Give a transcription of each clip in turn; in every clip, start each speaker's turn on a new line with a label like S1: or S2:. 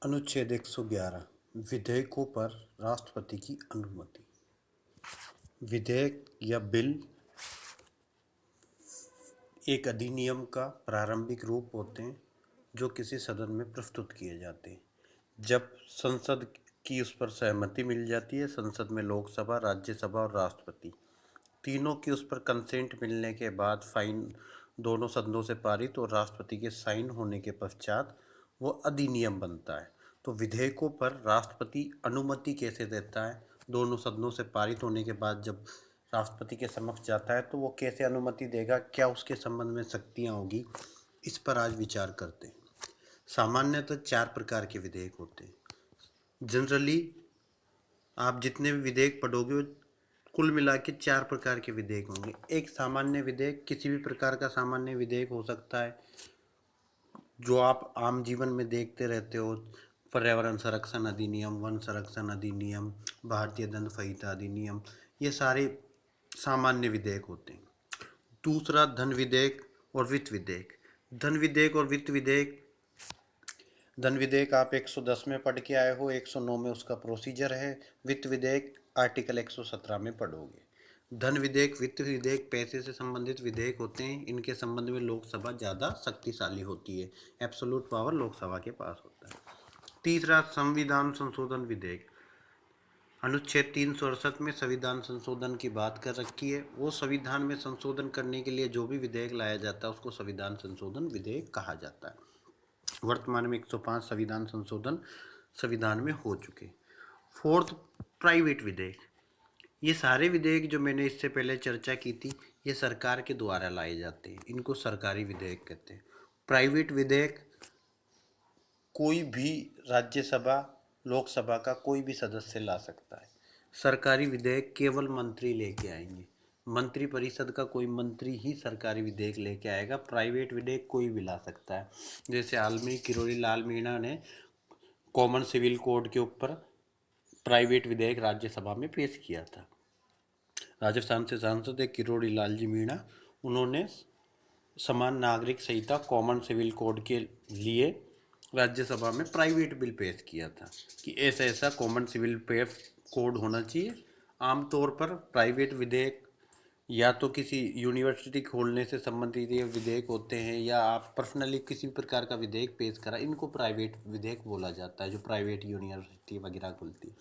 S1: अनुच्छेद 111 विधेयकों पर राष्ट्रपति की अनुमति। विधेयक या बिल एक अधिनियम का प्रारंभिक रूप होते हैं जो किसी सदन में प्रस्तुत किए जाते हैं। जब संसद की उस पर सहमति मिल जाती है, संसद में लोकसभा, राज्यसभा और राष्ट्रपति तीनों की उस पर कंसेंट मिलने के बाद फाइन दोनों सदनों से पारित और राष्ट्रपति के साइन होने के पश्चात वो अधिनियम बनता है। तो विधेयकों पर राष्ट्रपति अनुमति कैसे देता है? दोनों सदनों से पारित होने के बाद जब राष्ट्रपति के समक्ष जाता है तो वो कैसे अनुमति देगा, क्या उसके संबंध में शक्तियाँ होगी, इस पर आज विचार करते हैं। सामान्यतः 4 प्रकार के विधेयक होते हैं। जनरली आप जितने भी विधेयक पढ़ोगे कुल मिला के 4 प्रकार के विधेयक होंगे। एक सामान्य विधेयक किसी भी प्रकार का सामान्य विधेयक हो सकता है जो आप आम जीवन में देखते रहते हो। पर्यावरण संरक्षण अधिनियम, वन संरक्षण अधिनियम, भारतीय दंड संहिता अधिनियम, ये सारे सामान्य विधेयक होते हैं। दूसरा धन विधेयक और वित्त विधेयक। धन विधेयक और वित्त विधेयक, धन विधेयक आप 110 में पढ़ के आए हो, 109 में उसका प्रोसीजर है। वित्त विधेयक आर्टिकल 117 में पढ़ोगे। धन विधेयक, वित्त विधेयक पैसे से संबंधित विधेयक होते हैं। इनके संबंध में लोकसभा ज़्यादा शक्तिशाली होती है, एब्सोल्यूट पावर लोकसभा के पास होता है। तीसरा संविधान संशोधन विधेयक। अनुच्छेद 368 में संविधान संशोधन की बात कर रखी है। वो संविधान में संशोधन करने के लिए जो भी विधेयक लाया जाता है उसको संविधान संशोधन विधेयक कहा जाता है। वर्तमान में 105 संविधान संशोधन संविधान में हो चुके। फोर्थ, प्राइवेट विधेयक। ये सारे विधेयक जो मैंने इससे पहले चर्चा की थी ये सरकार के द्वारा लाए जाते हैं, इनको सरकारी विधेयक कहते हैं। प्राइवेट विधेयक कोई भी राज्यसभा लोकसभा का कोई भी सदस्य ला सकता है। सरकारी विधेयक केवल मंत्री लेके आएंगे, मंत्री परिषद का कोई मंत्री ही सरकारी विधेयक लेके आएगा। प्राइवेट विधेयक कोई भी ला सकता है। जैसे हाल में किरोड़ी लाल मीणा ने कॉमन सिविल कोड के ऊपर प्राइवेट विधेयक राज्यसभा में पेश किया था। राजस्थान से सांसद है किरोड़ी लाल जी मीणा, उन्होंने समान नागरिक संहिता कॉमन सिविल कोड के लिए राज्यसभा में प्राइवेट बिल पेश किया था कि ऐसा ऐसा कॉमन सिविल कोड होना चाहिए। आमतौर पर प्राइवेट विधेयक या तो किसी यूनिवर्सिटी खोलने से संबंधित ये विधेयक होते हैं या आप पर्सनली किसी प्रकार का विधेयक पेश करा, इनको प्राइवेट विधेयक बोला जाता है, जो प्राइवेट यूनिवर्सिटी वगैरह खुलती है।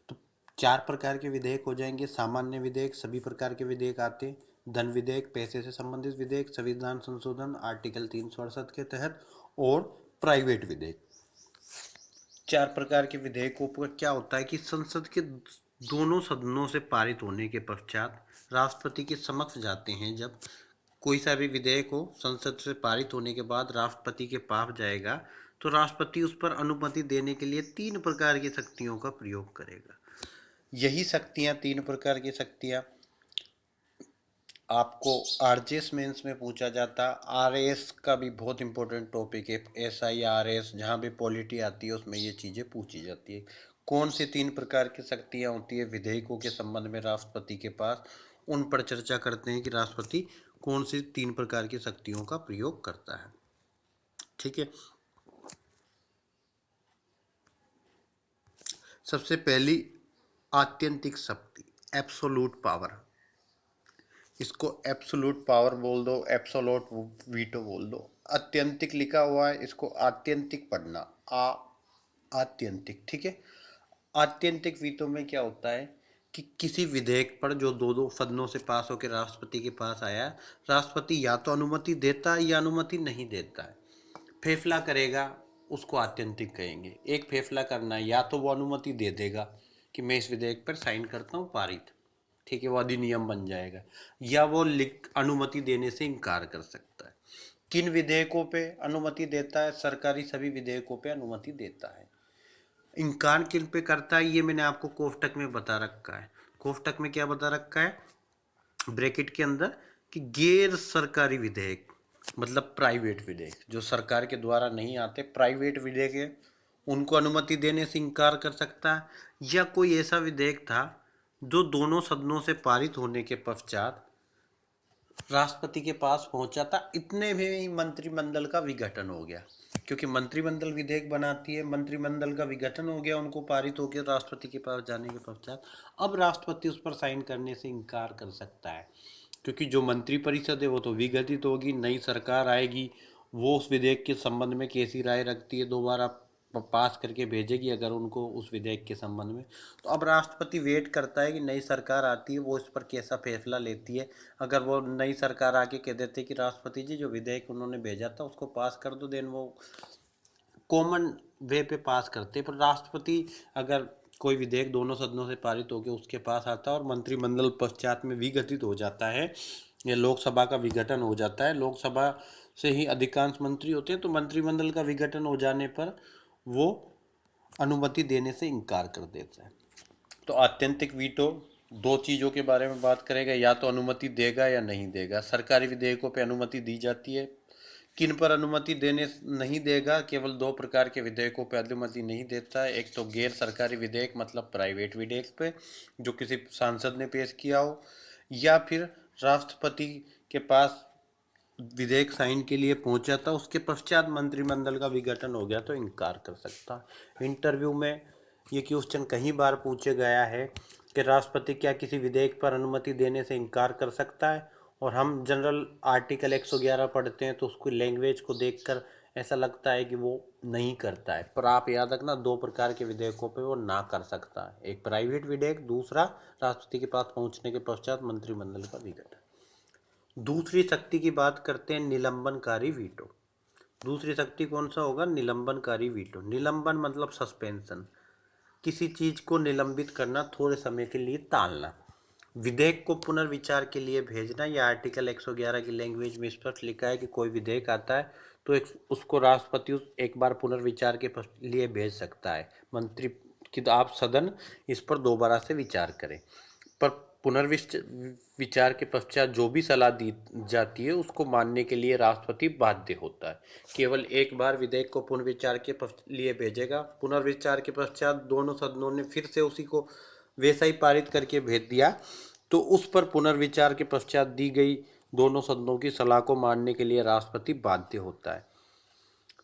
S1: तो 4 प्रकार के विधेयक हो जाएंगे। सामान्य विधेयक, सभी प्रकार के विधेयक आते हैं। धन विधेयक, पैसे से संबंधित विधेयक, संविधान संशोधन आर्टिकल 368 के तहत, और प्राइवेट विधेयक। 4 प्रकार के विधेयकों पर क्या होता है कि संसद के दोनों सदनों से पारित होने के पश्चात राष्ट्रपति के समक्ष जाते हैं। जब कोई सा भी विधेयक हो संसद से पारित होने के बाद राष्ट्रपति के पास जाएगा तो राष्ट्रपति उस पर अनुमति देने के लिए 3 प्रकार की शक्तियों का प्रयोग करेगा। यही शक्तियां, 3 प्रकार की शक्तियां आपको आरजेएस मेंस में पूछा जाता। आरएस का भी बहुत इंपॉर्टेंट टॉपिक है, एसआई आरएस, जहाँ भी पॉलिटी आती है उसमें ये चीज़ें पूछी जाती है। कौन सी 3 प्रकार की शक्तियाँ होती है विधेयकों के संबंध में राष्ट्रपति के पास, उन पर चर्चा करते हैं कि राष्ट्रपति कौन सी 3 प्रकार की शक्तियों का प्रयोग करता है। ठीक है, सबसे पहली आत्यंतिक शक्ति, एब्सोल्यूट पावर। इसको एब्सोल्यूट पावर बोल दो, एब्सोल्यूट वीटो बोल दो। आत्यंतिक लिखा हुआ है, इसको आत्यंतिक पढ़ना, आत्यंतिक। ठीक है, आत्यंतिक वीटो में क्या होता है कि किसी विधेयक पर जो दो दो सदनों से पास होकर राष्ट्रपति के पास आया, राष्ट्रपति या तो अनुमति देता है या अनुमति नहीं देता है, फैसला करेगा, उसको आत्यंतिक कहेंगे। एक फैसला करना है, या तो वो अनुमति दे देगा कि मैं इस विधेयक पर साइन करता हूँ, पारित, ठीक है, वो अधिनियम बन जाएगा, या वो लिख अनुमति देने से इनकार कर सकता है। किन विधेयकों पे अनुमति देता है? सरकारी सभी विधेयकों पे अनुमति देता है। इनकार किन पे करता है ये मैंने आपको कोष्टक में बता रखा है। कोष्टक में क्या बता रखा है ब्रैकेट के अंदर कि गैर सरकारी विधेयक, मतलब प्राइवेट विधेयक जो सरकार के द्वारा नहीं आते, प्राइवेट विधेयक है, उनको अनुमति देने से इनकार कर सकता है। या कोई ऐसा विधेयक था जो दोनों सदनों से पारित होने के पश्चात राष्ट्रपति के पास पहुंचा था, इतने में ही मंत्रिमंडल का विघटन हो गया, क्योंकि मंत्रिमंडल विधेयक बनाती है, मंत्रिमंडल का विघटन हो गया, उनको पारित हो गया राष्ट्रपति के पास जाने के पश्चात, अब राष्ट्रपति उस पर साइन करने से इनकार कर सकता है। क्योंकि जो मंत्रिपरिषद है वो तो विघटित होगी, नई सरकार आएगी, वो उस विधेयक के संबंध में कैसी राय रखती है दोबारा पास करके भेजेगी अगर उनको उस विधेयक के संबंध में। तो अब राष्ट्रपति वेट करता है कि नई सरकार आती है वो इस पर कैसा फैसला लेती है। अगर वो नई सरकार आके कह देते कि राष्ट्रपति जी जो विधेयक उन्होंने भेजा था उसको पास कर दो, देन वो कॉमन वे पे पास करते। पर राष्ट्रपति अगर कोई विधेयक दोनों सदनों से पारित होकर उसके पास आता है और मंत्रिमंडल पश्चात में विघटित हो जाता है या लोकसभा का विघटन हो जाता है, लोकसभा से ही अधिकांश मंत्री होते हैं, तो मंत्रिमंडल का विघटन हो जाने पर वो अनुमति देने से इनकार कर देता है। तो आत्यंतिक वीटो दो चीज़ों के बारे में बात करेगा, या तो अनुमति देगा या नहीं देगा। सरकारी विधेयकों पे अनुमति दी जाती है, किन पर अनुमति देने नहीं देगा, केवल दो प्रकार के विधेयकों पे अनुमति नहीं देता है। एक तो गैर सरकारी विधेयक मतलब प्राइवेट विधेयक पे जो किसी सांसद ने पेश किया हो, या फिर राष्ट्रपति के पास विधेयक साइन के लिए पहुंचा था उसके पश्चात मंत्रिमंडल का विघटन हो गया तो इनकार कर सकता। इंटरव्यू में ये क्वेश्चन कई बार पूछे गया है कि राष्ट्रपति क्या किसी विधेयक पर अनुमति देने से इनकार कर सकता है, और हम जनरल आर्टिकल 111 पढ़ते हैं तो उसकी लैंग्वेज को देखकर ऐसा लगता है कि वो नहीं करता है। पर आप याद रखना दो प्रकार के विधेयकों पे वो ना कर सकता है, एक प्राइवेट विधेयक, दूसरा राष्ट्रपति के पास पहुंचने के पश्चात मंत्रिमंडल का विघटन। दूसरी शक्ति की बात करते हैं, निलंबनकारी वीटो। दूसरी शक्ति कौन सा होगा? निलंबनकारी वीटो। निलंबन मतलब सस्पेंशन, किसी चीज को निलंबित करना, थोड़े समय के लिए टालना। विधेयक को पुनर्विचार के लिए भेजना, या आर्टिकल 111 की लैंग्वेज में स्पष्ट लिखा है कि कोई विधेयक आता है तो उसको राष्ट्रपति एक बार पुनर्विचार के लिए भेज सकता है, मंत्री कि आप सदन इस पर दोबारा से विचार करें। पर पुनर्विचार के पश्चात जो भी सलाह दी जाती है उसको मानने के लिए राष्ट्रपति बाध्य होता है। केवल एक बार विधेयक को पुनर्विचार के लिए भेजेगा, पुनर्विचार के पश्चात दोनों सदनों ने फिर से उसी को वैसा ही पारित करके भेज दिया तो उस पर पुनर्विचार के पश्चात दी गई दोनों सदनों की सलाह को मानने के लिए राष्ट्रपति बाध्य होता है।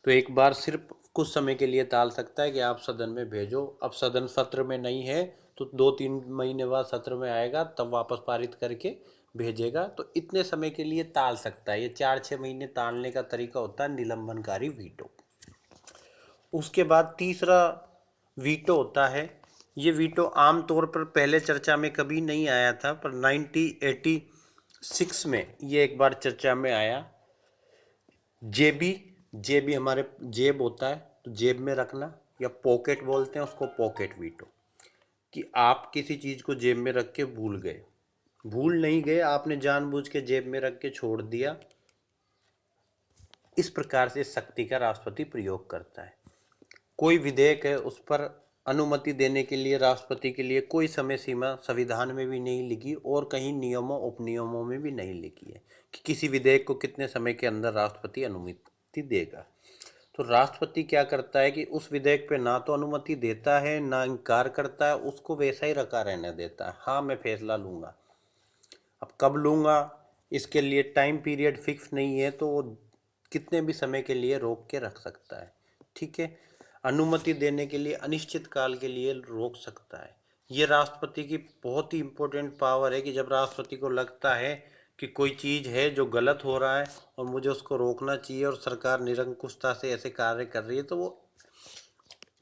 S1: तो एक बार सिर्फ कुछ समय के लिए टाल सकता है कि आप सदन में भेजो, अब सदन सत्र में नहीं है तो 2-3 महीने बाद सत्र में आएगा तब वापस पारित करके भेजेगा। तो इतने समय के लिए टाल सकता है, ये 4-6 महीने टालने का तरीका होता है निलंबनकारी वीटो। उसके बाद तीसरा वीटो होता है। ये वीटो आमतौर पर पहले चर्चा में कभी नहीं आया था, पर 1986 में ये एक बार चर्चा में आया। जेबी, जेबी हमारे जेब होता है तो जेब में रखना, या पॉकेट बोलते हैं उसको, पॉकेट वीटो, कि आप किसी चीज़ को जेब में रख के भूल गए, भूल नहीं गए, आपने जानबूझ के जेब में रख के छोड़ दिया। इस प्रकार से शक्ति का राष्ट्रपति प्रयोग करता है। कोई विधेयक है उस पर अनुमति देने के लिए राष्ट्रपति के लिए कोई समय सीमा संविधान में भी नहीं लिखी और कहीं नियमों उपनियमों में भी नहीं लिखी है कि किसी विधेयक को कितने समय के अंदर राष्ट्रपति अनुमति देगा। तो राष्ट्रपति क्या करता है कि उस विधेयक पे ना तो अनुमति देता है ना इनकार करता है, उसको वैसा ही रखा रहने देता है। हाँ मैं फैसला लूंगा, अब कब लूंगा इसके लिए टाइम पीरियड फिक्स नहीं है, तो वो कितने भी समय के लिए रोक के रख सकता है। ठीक है, अनुमति देने के लिए अनिश्चित काल के लिए रोक सकता है। ये राष्ट्रपति की बहुत ही इम्पोर्टेंट पावर है कि जब राष्ट्रपति को लगता है कि कोई चीज़ है जो गलत हो रहा है और मुझे उसको रोकना चाहिए और सरकार निरंकुशता से ऐसे कार्य कर रही है, तो वो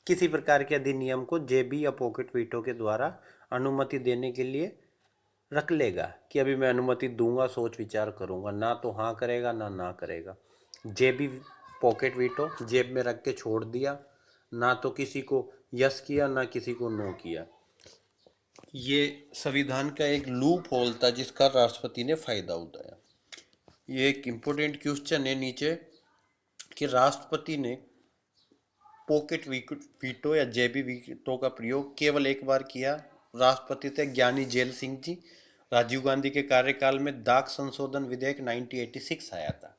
S1: किसी प्रकार के अधिनियम को जेबी या पॉकेट वीटो के द्वारा अनुमति देने के लिए रख लेगा कि अभी मैं अनुमति दूंगा, सोच विचार करूंगा, ना तो हाँ करेगा ना करेगा। जेबी पॉकेट वीटो, जेब में रख के छोड़ दिया, ना तो किसी को यस किया ना किसी को नो किया। ये संविधान का एक लूप होल था जिसका राष्ट्रपति ने फायदा उठाया। ये एक इम्पोर्टेंट क्वेश्चन है नीचे कि राष्ट्रपति ने पॉकेट वीटो या जेबी वीटो का प्रयोग केवल एक बार किया। राष्ट्रपति थे ज्ञानी जेल सिंह जी। राजीव गांधी के कार्यकाल में डाक संशोधन विधेयक 1986 आया था।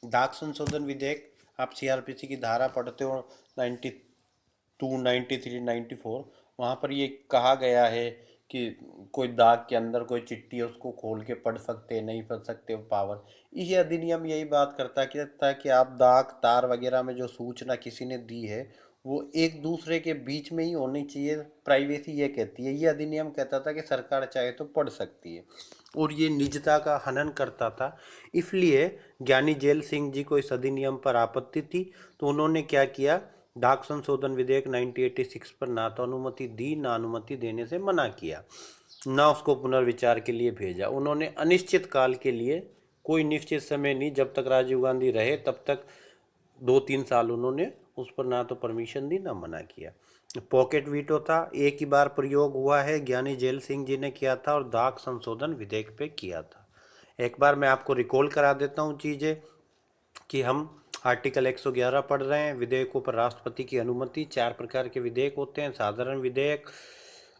S1: डाक संशोधन विधेयक, आप सीआरपीसी की धारा पढ़ते हो 92, 93, 94, वहाँ पर ये कहा गया है कि कोई दाग के अंदर कोई चिट्ठी है उसको खोल के पढ़ सकते नहीं पढ़ सकते वो पावर। ये अधिनियम यही बात करता है कि ताकि आप दाग तार वगैरह में जो सूचना किसी ने दी है वो एक दूसरे के बीच में ही होनी चाहिए। प्राइवेसी ये कहती है, ये अधिनियम कहता था कि सरकार चाहे तो पढ़ सकती है, और ये निजता का हनन करता था। इसलिए ज्ञानी जेल सिंह जी को इस अधिनियम पर आपत्ति थी, तो उन्होंने क्या किया, डाक संशोधन विधेयक 1986 पर ना तो अनुमति दी ना अनुमति देने से मना किया, ना उसको पुनर्विचार के लिए भेजा। उन्होंने अनिश्चित काल के लिए, कोई निश्चित समय नहीं, जब तक राजीव गांधी रहे तब तक 2-3 साल उन्होंने उस पर ना तो परमिशन दी ना मना किया। पॉकेट वीटो था, एक ही बार प्रयोग हुआ है, ज्ञानी जेल सिंह जी ने किया था और डाक संशोधन विधेयक पे किया था। एक बार मैं आपको रिकॉल करा देता हूँ चीज़ें कि हम आर्टिकल 111 पढ़ रहे हैं, विधेयकों पर राष्ट्रपति की अनुमति। 4 प्रकार के विधेयक होते हैं, साधारण विधेयक,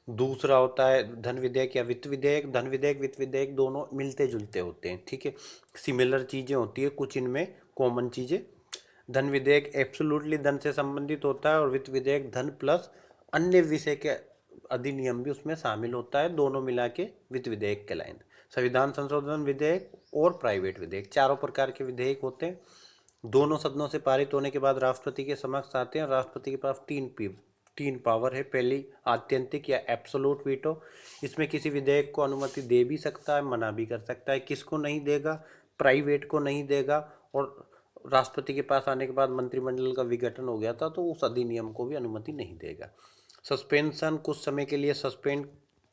S1: दूसरा होता है धन विधेयक या वित्त विधेयक। धन विधेयक वित्त विधेयक दोनों मिलते जुलते होते हैं, ठीक है, सिमिलर चीज़ें होती है, कुछ इनमें कॉमन चीज़ें। धन विधेयक एब्सोल्युटली धन से संबंधित होता है और वित्त विधेयक धन प्लस अन्य विषय के अधिनियम भी उसमें शामिल होता है, दोनों मिला के वित्त विधेयक कहलाएंगे। संविधान संशोधन विधेयक और प्राइवेट विधेयक, 4 प्रकार के विधेयक होते हैं। दोनों सदनों से पारित होने के बाद राष्ट्रपति के समक्ष आते हैं। राष्ट्रपति के पास तीन पावर है। पहली आत्यंतिक या एब्सोलूट वीटो, इसमें किसी विधेयक को अनुमति दे भी सकता है मना भी कर सकता है। किसको नहीं देगा, प्राइवेट को नहीं देगा। और राष्ट्रपति के पास आने के बाद मंत्रिमंडल का विघटन हो गया था तो उस अधिनियम को भी अनुमति नहीं देगा। सस्पेंशन, कुछ समय के लिए सस्पेंड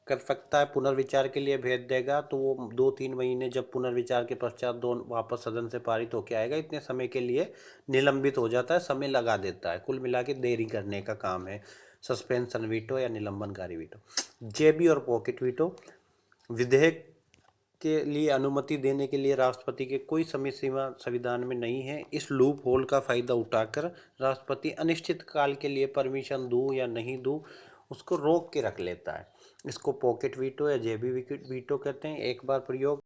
S1: कर सकता है, पुनर्विचार के लिए भेज देगा, तो वो 2-3 महीने जब पुनर्विचार के पश्चात वापस सदन से पारित होकर आएगा, इतने समय के लिए निलंबित हो जाता है, समय लगा देता है। कुल मिला के देरी करने का काम है सस्पेंशन वीटो या निलंबनकारी वीटो। जेबी और पॉकेट वीटो, विधेयक के लिए अनुमति देने के लिए राष्ट्रपति के कोई समय सीमा संविधान में नहीं है। इस लूप होल का फायदा उठाकर राष्ट्रपति अनिश्चित काल के लिए परमिशन दूं या नहीं दूं उसको रोक के रख लेता है। इसको पॉकेट वीटो या जेबी वीटो कहते हैं। एक बार प्रयोग